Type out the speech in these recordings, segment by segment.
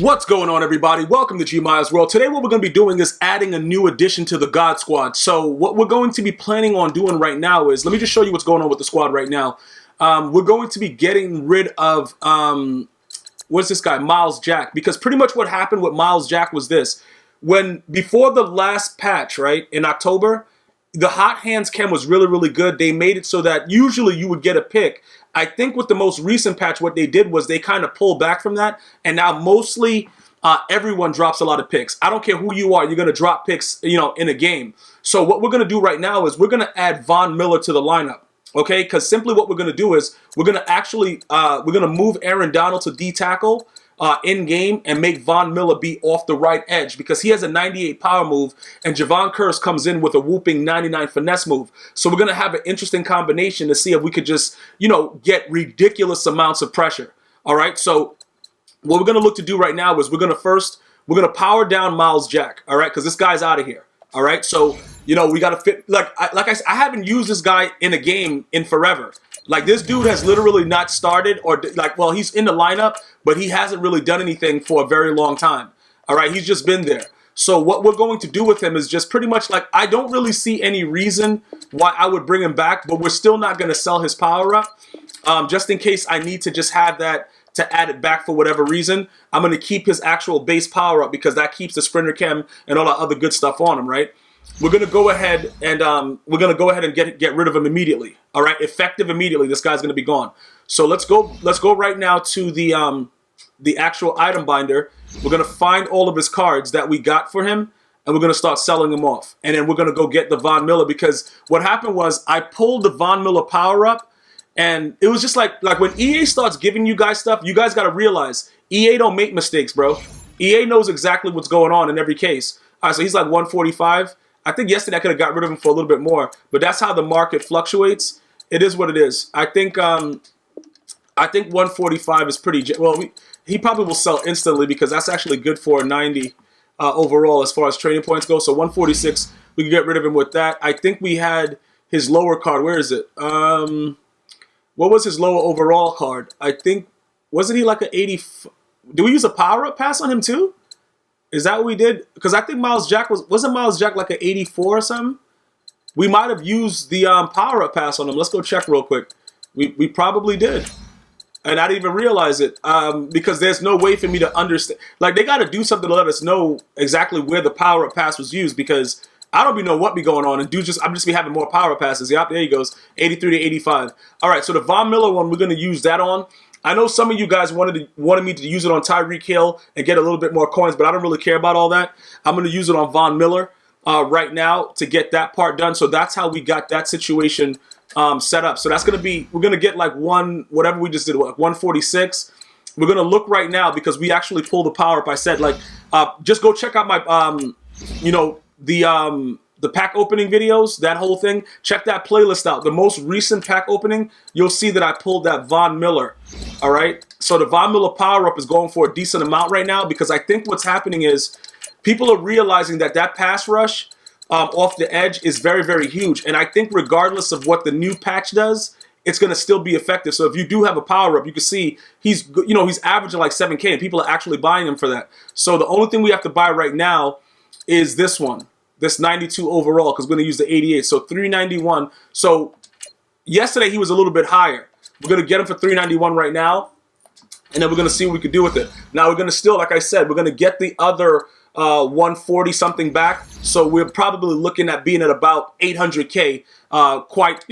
What's going on, everybody? Welcome to GmiasWorld. Today what we're going to be doing is adding a new addition to the God Squad. So what we're going to be planning on doing right now is, let me just show you what's going on with the squad right now. We're going to be getting rid of, what's this guy, Miles Jack. Because pretty much what happened with Miles Jack was this. Before the last patch, right, in October, the hot hands chem was really good. They made it so that usually you would get a pick. I think with the most recent patch, what they did was they kind of pulled back from that, and now mostly everyone drops a lot of picks. I don't care who you are, you're gonna drop picks, in a game. So what we're gonna do right now is we're gonna add Von Miller to the lineup, okay? Because simply what we're gonna do is we're gonna actually we're gonna move Aaron Donald to D tackle in game and make Von Miller be off the right edge because he has a 98 power move and Javon Curse comes in with a whooping 99 finesse move. So we're going to have an interesting combination to see if we could just, get ridiculous amounts of pressure. All right. So what we're going to look to do right now is we're going to power down Miles Jack. All right. Because this guy's out of here. All right. So, we got to fit I haven't used this guy in a game in forever. Like, this dude has literally not started well, he's in the lineup, but he hasn't really done anything for a very long time. All right, he's just been there. So what we're going to do with him is just pretty much I don't really see any reason why I would bring him back, but we're still not going to sell his power up. Just in case I need to just have that to add it back for whatever reason. I'm going to keep his actual base power up because that keeps the sprinter chem and all that other good stuff on him, right? We're gonna go ahead and get rid of him immediately. All right, effective immediately. This guy's gonna be gone. So let's go right now to the actual item binder. We're gonna find all of his cards that we got for him, and we're gonna start selling them off. And then we're gonna go get the Von Miller because what happened was I pulled the Von Miller power up, and it was just like when EA starts giving you guys stuff, you guys gotta realize EA don't make mistakes, bro. EA knows exactly what's going on in every case. All right, so he's like 145. I think yesterday I could have got rid of him for a little bit more, but that's how the market fluctuates. It is what it is. I think 145 is pretty well. He probably will sell instantly because that's actually good for 90 overall as far as trading points go. So 146, we can get rid of him with that. I think we had his lower card. Where is it? What was his lower overall card? I think wasn't he like an 80? Do we use a power up pass on him too? Is that what we did? Because I think Miles Jack wasn't Miles Jack like an 84 or something? We might have used the power-up pass on him. Let's go check real quick. We probably did. And I didn't even realize it because there's no way for me to understand. Like, they got to do something to let us know exactly where the power-up pass was used because I don't even know what be going on. And I'm just be having more power passes. Yep, there he goes. 83 to 85. All right, so the Von Miller one, we're going to use that on. I know some of you guys wanted me to use it on Tyreek Hill and get a little bit more coins, but I don't really care about all that. I'm going to use it on Von Miller right now to get that part done. So that's how we got that situation set up. So that's going to be, we're going to get like whatever we just did, like 146. We're going to look right now because we actually pulled the power up. I said, just go check out my, the pack opening videos, that whole thing. Check that playlist out. The most recent pack opening, you'll see that I pulled that Von Miller. All right. So the Von Miller power up is going for a decent amount right now because I think what's happening is people are realizing that pass rush off the edge is very huge. And I think regardless of what the new patch does, it's going to still be effective. So if you do have a power up, you can see he's averaging like 7K and people are actually buying him for that. So the only thing we have to buy right now is this one. This 92 overall, because we're going to use the 88. So 391. So yesterday he was a little bit higher. We're going to get him for 391 right now. And then we're going to see what we could do with it. Now we're going to still, like I said, we're going to get the other 140 something back. So we're probably looking at being at about 800K, quite,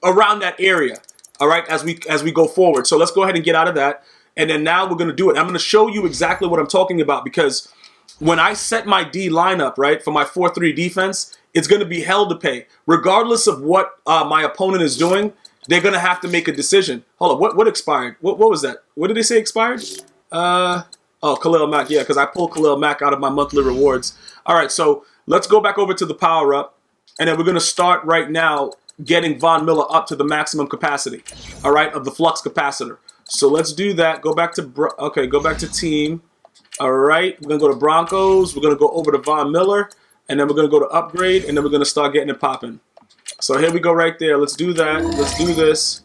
around that area. All right, as we go forward. So let's go ahead and get out of that. And then now we're going to do it. I'm going to show you exactly what I'm talking about because when I set my D lineup, right, for my 4-3 defense, it's going to be hell to pay. Regardless of what my opponent is doing, they're going to have to make a decision. Hold on, what expired? What was that? What did they say expired? Khalil Mack, yeah, because I pulled Khalil Mack out of my monthly rewards. All right, so let's go back over to the power-up, and then we're going to start right now getting Von Miller up to the maximum capacity, all right, of the flux capacitor. So let's do that. Go back to team. All right, we're going to go to Broncos. We're going to go over to Von Miller, and then we're going to go to upgrade, and then we're going to start getting it popping. So here we go right there. Let's do that. Let's do this.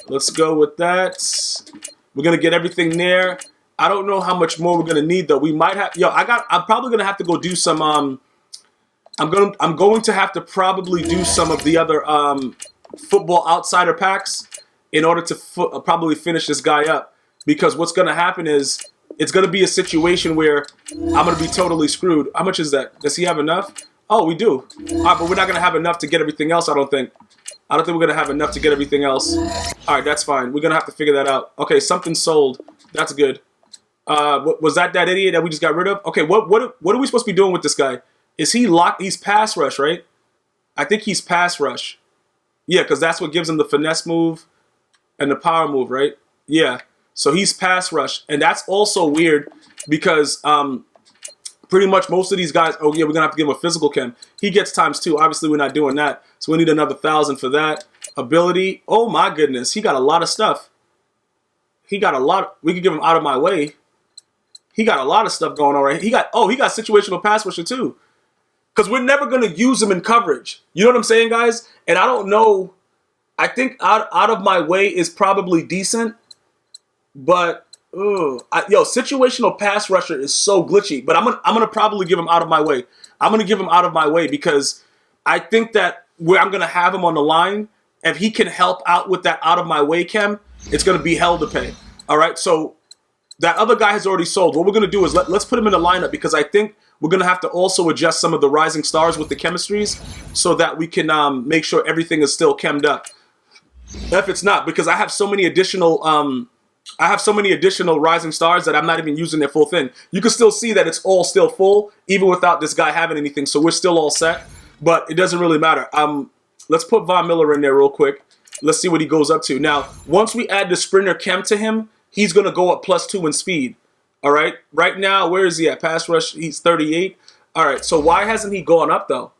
Let's go with that. We're going to get everything there. I don't know how much more we're gonna need though. We might have. Yo, I'm probably gonna have to go do some. I'm going to have to probably do some of the other football outsider packs in order to probably finish this guy up, because what's gonna happen is it's gonna be a situation where I'm gonna be totally screwed. How much is that? Does he have enough? Oh, we do. All right, but we're not gonna have enough to get everything else. I don't think we're gonna have enough to get everything else. All right, that's fine. We're gonna have to figure that out. Okay, something sold. That's good. Was that idiot that we just got rid of? Okay, what are we supposed to be doing with this guy? Is he locked? He's pass rush, right? I think he's pass rush. Yeah, because that's what gives him the finesse move and the power move, right? Yeah. So he's pass rush, and that's also weird because pretty much most of these guys. Oh yeah, we're gonna have to give him a physical chem. He gets ×2. Obviously, we're not doing that, so we need another 1,000 for that. Ability. Oh my goodness, he got a lot of stuff. He got a lot. We could give him out of my way. He got a lot of stuff going on right. He got situational pass rusher too. Because we're never going to use him in coverage. You know what I'm saying, guys? And I don't know. I think out of my way is probably decent. But, situational pass rusher is so glitchy. But I'm gonna probably give him out of my way. I'm going to give him out of my way because I think that where I'm going to have him on the line, if he can help out with that out of my way chem, it's going to be hell to pay. All right? So that other guy has already sold. What we're going to do is let's put him in the lineup because I think we're going to have to also adjust some of the rising stars with the chemistries so that we can make sure everything is still chemmed up. If it's not, because I have so many additional rising stars that I'm not even using their full thing. You can still see that it's all still full, even without this guy having anything. So we're still all set, but it doesn't really matter. Let's put Von Miller in there real quick. Let's see what he goes up to. Now, once we add the sprinter chem to him, he's going to go up +2 in speed. All right. Right now, where is he at? Pass rush, he's 38. All right. So why hasn't he gone up, though?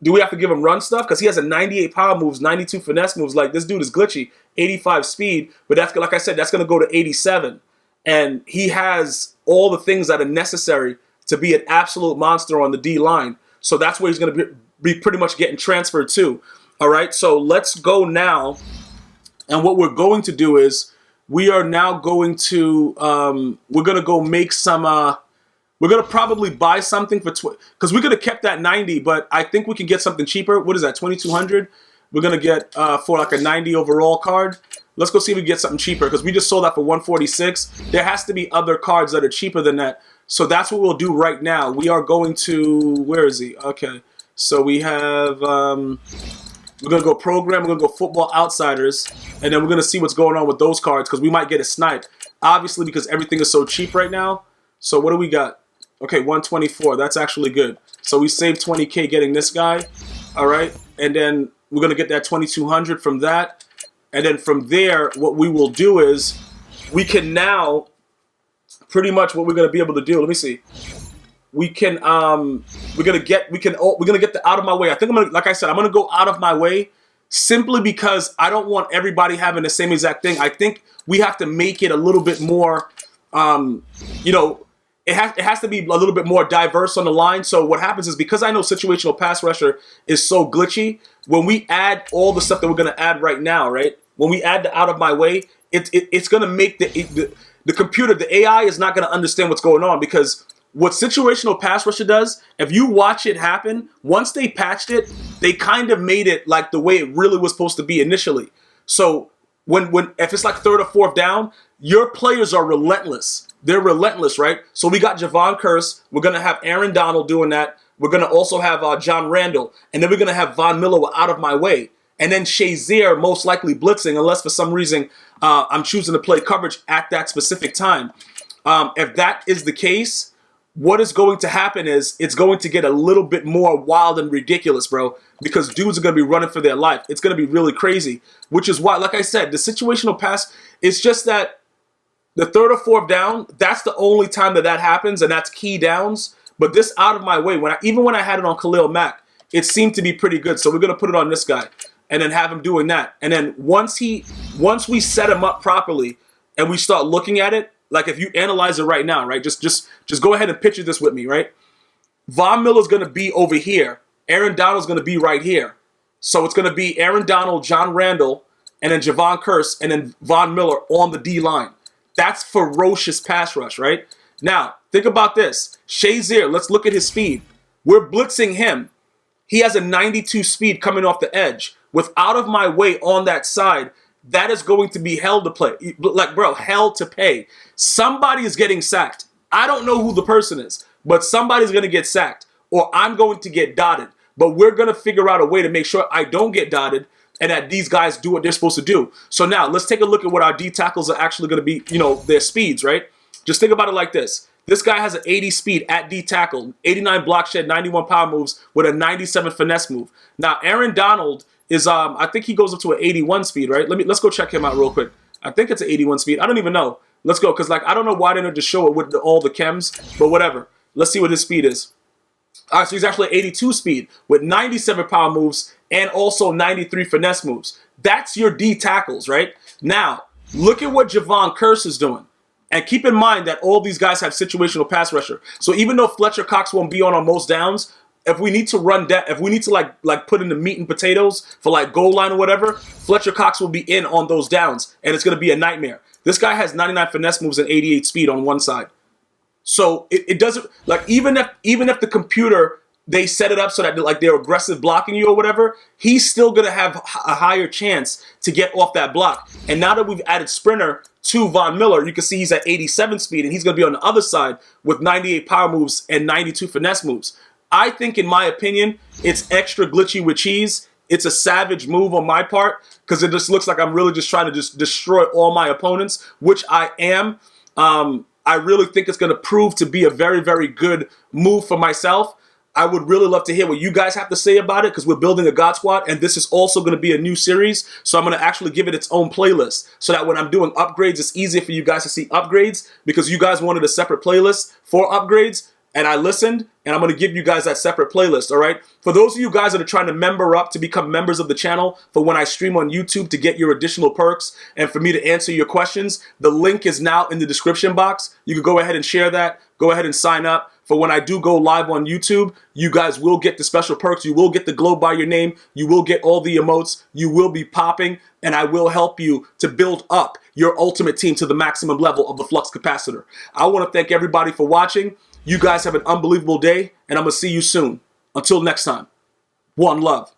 Do we have to give him run stuff? Because he has a 98 power moves, 92 finesse moves. Like, this dude is glitchy. 85 speed. But that's, like I said, that's going to go to 87. And he has all the things that are necessary to be an absolute monster on the D line. So that's where he's going to be pretty much getting transferred to. All right. So let's go now. And what we're going to do is, we are now going to, we're going to go make some, we're going to probably buy something for, because we could have kept that 90, but I think we can get something cheaper. What is that, 2,200? We're going to get for like a 90 overall card. Let's go see if we can get something cheaper, because we just sold that for 146. There has to be other cards that are cheaper than that. So that's what we'll do right now. We are going to, where is he? Okay. So we have, we're going to go program, we're going to go football outsiders, and then we're going to see what's going on with those cards because we might get a snipe. Obviously, because everything is so cheap right now. So what do we got? Okay, 124. That's actually good. So we saved 20K getting this guy. All right. And then we're going to get that 2,200 from that. And then from there, what we will do is we can now pretty much what we're going to be able to do. Let me see. We can we're gonna get the out of my way. I think I'm gonna, like I said, I'm gonna go out of my way simply because I don't want everybody having the same exact thing. I think we have to make it a little bit more, it has to be a little bit more diverse on the line. So what happens is, because I know situational pass rusher is so glitchy, when we add all the stuff that we're gonna add right now, right? When we add the out of my way, it's gonna make the computer, the AI is not gonna understand what's going on, because what situational pass rusher does, if you watch it happen, once they patched it, they kind of made it like the way it really was supposed to be initially. So if it's like 3rd or 4th down, your players are relentless. They're relentless, right? So we got Javon Curse. We're going to have Aaron Donald doing that. We're going to also have John Randall. And then we're going to have Von Miller out of my way. And then Shazier most likely blitzing, unless for some reason I'm choosing to play coverage at that specific time. If that is the case, what is going to happen is it's going to get a little bit more wild and ridiculous, bro, because dudes are going to be running for their life. It's going to be really crazy, which is why, like I said, the situational pass, it's just that the 3rd or 4th down, that's the only time that happens, and that's key downs. But this out of my way, even when I had it on Khalil Mack, it seemed to be pretty good. So we're going to put it on this guy and then have him doing that. And then once we set him up properly and we start looking at it, like if you analyze it right now, right? Just go ahead and picture this with me, right? Von Miller's going to be over here. Aaron Donald's going to be right here. So it's going to be Aaron Donald, John Randall, and then Javon Curse, and then Von Miller on the D line. That's ferocious pass rush, right? Now, think about this. Shazier, let's look at his speed. We're blitzing him. He has a 92 speed coming off the edge. With out of my way on that side, that is going to be hell to play. Like, bro, hell to pay. Somebody is getting sacked. I don't know who the person is, but somebody's going to get sacked, or I'm going to get dotted. But we're going to figure out a way to make sure I don't get dotted and that these guys do what they're supposed to do. So now let's take a look at what our D tackles are actually going to be, you know, their speeds, right? Just think about it like this. This guy has an 80 speed at D tackle, 89 block shed, 91 power moves with a 97 finesse move. Now, Aaron Donald is, I think he goes up to an 81 speed, right? Let's go check him out real quick. I think it's an 81 speed. I don't even know. Let's go, because like I don't know why they didn't just show it with all the chems, but whatever. Let's see what his speed is. All right, so he's actually 82 speed with 97 power moves and also 93 finesse moves. That's your D tackles, right? Now, look at what Javon Curse is doing. And keep in mind that all these guys have situational pass rusher. So even though Fletcher Cox won't be on most downs, if we need to run that, if we need to like put in the meat and potatoes for like goal line or whatever, Fletcher Cox will be in on those downs, and it's going to be a nightmare. This guy has 99 finesse moves and 88 speed on one side. So it doesn't, like, even if the computer, they set it up so that like they're aggressive blocking you or whatever, he's still going to have a higher chance to get off that block. And now that we've added Sprinter to Von Miller, you can see he's at 87 speed, and he's going to be on the other side with 98 power moves and 92 finesse moves. I think, in my opinion, it's extra glitchy with cheese. It's a savage move on my part because it just looks like I'm really just trying to just destroy all my opponents, which I am. I really think it's going to prove to be a very, very good move for myself. I would really love to hear what you guys have to say about it because we're building a God Squad, and this is also going to be a new series. So I'm going to actually give it its own playlist so that when I'm doing upgrades, it's easier for you guys to see upgrades because you guys wanted a separate playlist for upgrades. And I listened, and I'm going to give you guys that separate playlist, all right? For those of you guys that are trying to member up to become members of the channel for when I stream on YouTube to get your additional perks and for me to answer your questions, the link is now in the description box. You can go ahead and share that. Go ahead and sign up. For when I do go live on YouTube, you guys will get the special perks. You will get the glow by your name. You will get all the emotes. You will be popping, and I will help you to build up your ultimate team to the maximum level of the Flux Capacitor. I want to thank everybody for watching. You guys have an unbelievable day, and I'm going to see you soon. Until next time, one love.